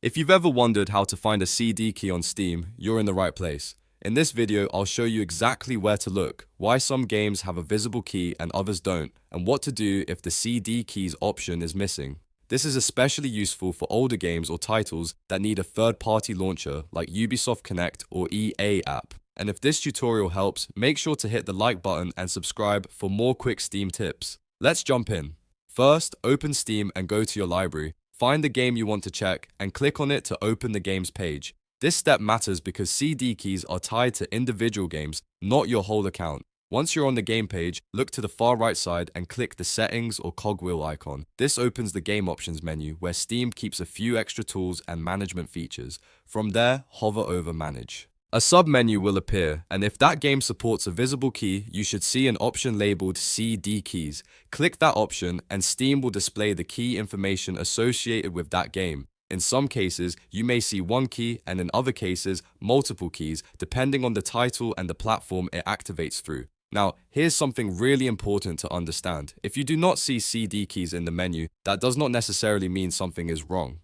If you've ever wondered how to find a CD key on Steam, you're in the right place. In this video, I'll show you exactly where to look, why some games have a visible key and others don't, and what to do if the CD keys option is missing. This is especially useful for older games or titles that need a third-party launcher like Ubisoft Connect or EA app. And if this tutorial helps, make sure to hit the like button and subscribe for more quick Steam tips. Let's jump in. First, open Steam and go to your library. Find the game you want to check and click on it to open the game's page. This step matters because CD keys are tied to individual games, not your whole account. Once you're on the game page, look to the far right side and click the settings or cogwheel icon. This opens the game options menu where Steam keeps a few extra tools and management features. From there, hover over manage. A sub-menu will appear, and if that game supports a visible key, you should see an option labeled CD keys. Click that option and Steam will display the key information associated with that game. In some cases, you may see one key and in other cases, multiple keys, depending on the title and the platform it activates through. Now, here's something really important to understand. If you do not see CD keys in the menu, that does not necessarily mean something is wrong.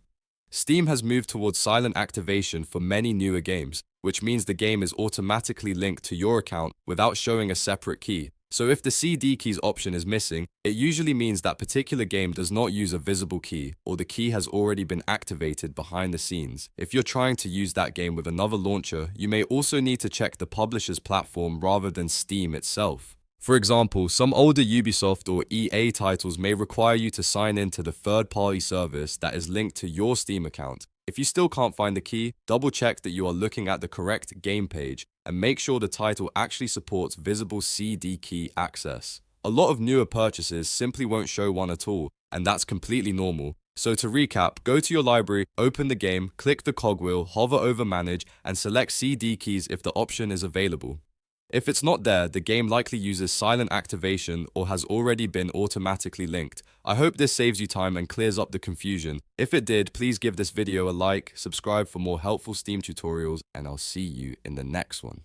Steam has moved towards silent activation for many newer games, which means the game is automatically linked to your account without showing a separate key. So if the CD keys option is missing, it usually means that particular game does not use a visible key, or the key has already been activated behind the scenes. If you're trying to use that game with another launcher, you may also need to check the publisher's platform rather than Steam itself. For example, some older Ubisoft or EA titles may require you to sign in to the third-party service that is linked to your Steam account. If you still can't find the key, double-check that you are looking at the correct game page and make sure the title actually supports visible CD key access. A lot of newer purchases simply won't show one at all, and that's completely normal. So to recap, go to your library, open the game, click the cogwheel, hover over manage, and select CD keys if the option is available. If it's not there, the game likely uses silent activation or has already been automatically linked. I hope this saves you time and clears up the confusion. If it did, please give this video a like, subscribe for more helpful Steam tutorials, and I'll see you in the next one.